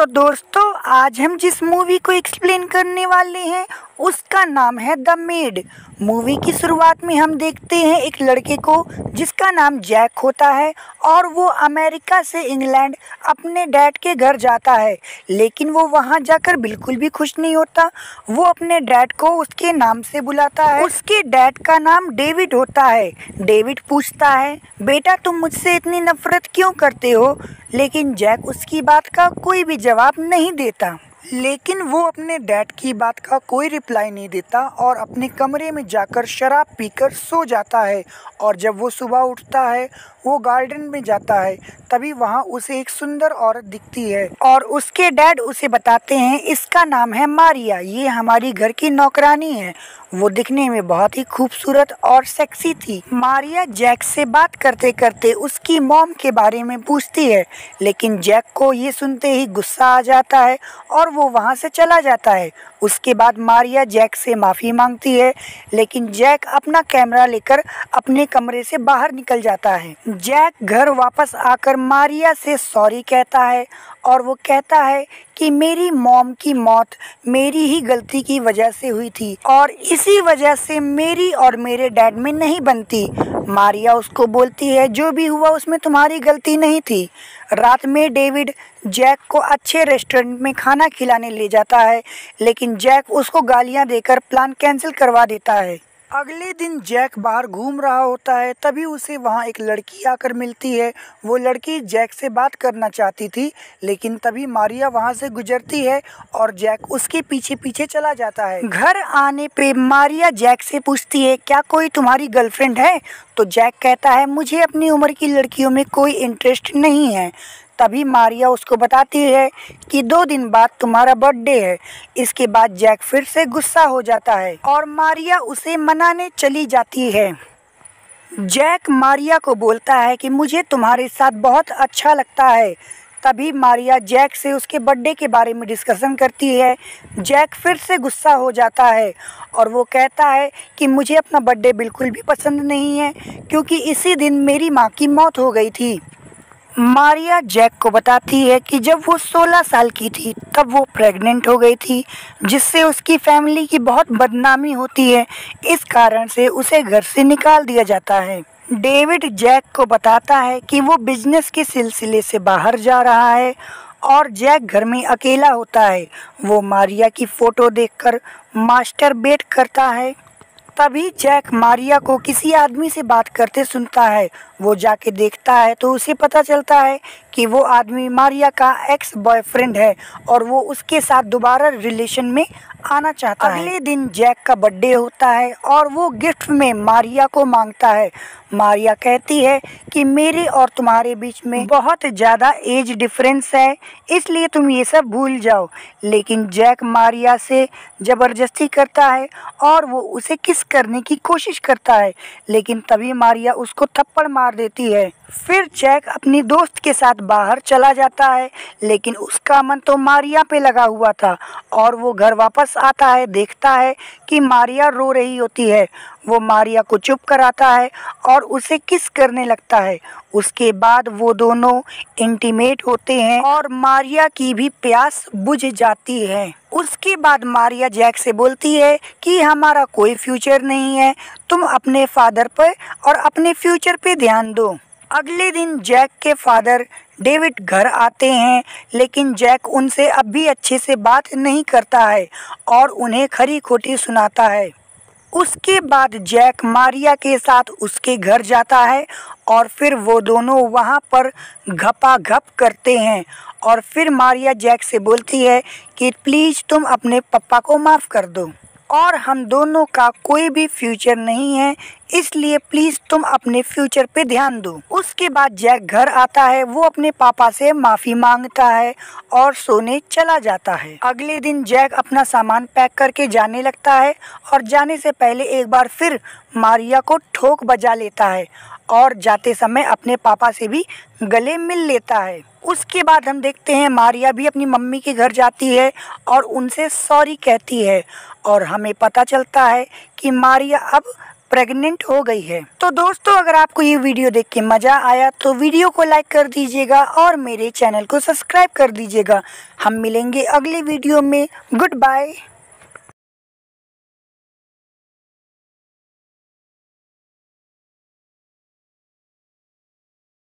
तो दोस्तों, आज हम जिस मूवी को एक्सप्लेन करने वाले हैं उसका नाम है द मेड। मूवी की शुरुआत में हम देखते हैं एक लड़के को जिसका नाम जैक होता है और वो अमेरिका से इंग्लैंड अपने डैड के घर जाता है, लेकिन वो वहाँ जाकर बिल्कुल भी खुश नहीं होता। वो अपने डैड को उसके नाम से बुलाता है। उसके डैड का नाम डेविड होता है। डेविड पूछता है, बेटा तुम मुझसे इतनी नफरत क्यों करते हो? लेकिन जैक उसकी बात का कोई भी जवाब नहीं देता। लेकिन वो अपने डैड की बात का कोई रिप्लाई नहीं देता और अपने कमरे में जाकर शराब पीकर सो जाता है। और जब वो सुबह उठता है, वो गार्डन में जाता है, तभी वहाँ उसे एक सुंदर औरत दिखती है और उसके डैड उसे बताते हैं इसका नाम है मारिया, ये हमारी घर की नौकरानी है। वो दिखने में बहुत ही खूबसूरत और सेक्सी थी। मारिया जैक से बात करते करते उसकी मॉम के बारे में पूछती है, लेकिन जैक को ये सुनते ही गुस्सा आ जाता है और वो वहाँ से चला जाता है। उसके बाद मारिया जैक से माफ़ी मांगती है, लेकिन जैक अपना कैमरा लेकर अपने कमरे से बाहर निकल जाता है। जैक घर वापस आकर मारिया से सॉरी कहता है और वो कहता है कि मेरी मॉम की मौत मेरी ही गलती की वजह से हुई थी और इसी वजह से मेरी और मेरे डैड में नहीं बनती। मारिया उसको बोलती है, जो भी हुआ उसमें तुम्हारी गलती नहीं थी। रात में डेविड जैक को अच्छे रेस्टोरेंट में खाना खिलाने ले जाता है, लेकिन जैक उसको गालियां देकर प्लान कैंसिल करवा देता है। अगले दिन जैक बाहर घूम रहा होता है, तभी उसे वहाँ एक लड़की आकर मिलती है। वो लड़की जैक से बात करना चाहती थी, लेकिन तभी मारिया वहाँ से गुजरती है और जैक उसके पीछे पीछे चला जाता है। घर आने पे मारिया जैक से पूछती है, क्या कोई तुम्हारी गर्लफ्रेंड है? तो जैक कहता है, मुझे अपनी उम्र की लड़कियों में कोई इंटरेस्ट नहीं है। तभी मारिया उसको बताती है कि 2 दिन बाद तुम्हारा बर्थडे है। इसके बाद जैक फिर से गुस्सा हो जाता है और मारिया उसे मनाने चली जाती है। जैक मारिया को बोलता है कि मुझे तुम्हारे साथ बहुत अच्छा लगता है। तभी मारिया जैक से उसके बर्थडे के बारे में डिस्कशन करती है। जैक फिर से गुस्सा हो जाता है और वो कहता है कि मुझे अपना बर्थडे बिल्कुल भी पसंद नहीं है, क्योंकि इसी दिन मेरी माँ की मौत हो गई थी। मारिया जैक को बताती है कि जब वो 16 साल की थी तब वो प्रेग्नेंट हो गई थी, जिससे उसकी फैमिली की बहुत बदनामी होती है। इस कारण से उसे घर से निकाल दिया जाता है। डेविड जैक को बताता है कि वो बिजनेस के सिलसिले से बाहर जा रहा है और जैक घर में अकेला होता है। वो मारिया की फ़ोटो देखकर मास्टरबेट करता है। तभी जैक मारिया को किसी आदमी से बात करते सुनता है। वो जाके देखता है तो उसे पता चलता है कि वो आदमी मारिया का एक्स बॉयफ्रेंड है और वो उसके साथ दोबारा रिलेशन में आना चाहता है। अगले दिन जैक का बर्थडे होता है और वो गिफ्ट में मारिया को मांगता है। मारिया कहती है कि मेरे और तुम्हारे बीच में बहुत ज़्यादा एज डिफरेंस है, इसलिए तुम ये सब भूल जाओ। लेकिन जैक मारिया से ज़बरदस्ती करता है और वो उसे किस करने की कोशिश करता है, लेकिन तभी मारिया उसको थप्पड़ मार देती है। फिर जैक अपनी दोस्त के साथ बाहर चला जाता है, लेकिन उसका मन तो मारिया पे लगा हुआ था और वो घर वापस आता है, देखता है कि मारिया रो रही होती है। वो मारिया को चुप कराता है और उसे किस करने लगता है। उसके बाद वो दोनों इंटीमेट होते हैं और मारिया की भी प्यास बुझ जाती है। उसके बाद मारिया जैक से बोलती है कि हमारा कोई फ्यूचर नहीं है, तुम अपने फादर पर और अपने फ्यूचर पे ध्यान दो। अगले दिन जैक के फादर डेविड घर आते हैं, लेकिन जैक उनसे अब भी अच्छे से बात नहीं करता है और उन्हें खरी खोटी सुनाता है। उसके बाद जैक मारिया के साथ उसके घर जाता है और फिर वो दोनों वहाँ पर घपाघप करते हैं और फिर मारिया जैक से बोलती है कि प्लीज़ तुम अपने पापा को माफ़ कर दो और हम दोनों का कोई भी फ्यूचर नहीं है, इसलिए प्लीज़ तुम अपने फ्यूचर पे ध्यान दो। उसके बाद जैक घर आता है, वो अपने पापा से माफ़ी मांगता है और सोने चला जाता है। अगले दिन जैक अपना सामान पैक करके जाने लगता है और जाने से पहले एक बार फिर मारिया को ठोक बजा लेता है और जाते समय अपने पापा से भी गले मिल लेता है। उसके बाद हम देखते हैं मारिया भी अपनी मम्मी के घर जाती है और उनसे सॉरी कहती है और हमें पता चलता है कि मारिया अब प्रेग्नेंट हो गई है। तो दोस्तों, अगर आपको ये वीडियो देख के मजा आया तो वीडियो को लाइक कर दीजिएगा और मेरे चैनल को सब्सक्राइब कर दीजिएगा। हम मिलेंगे अगले वीडियो में। Good bye.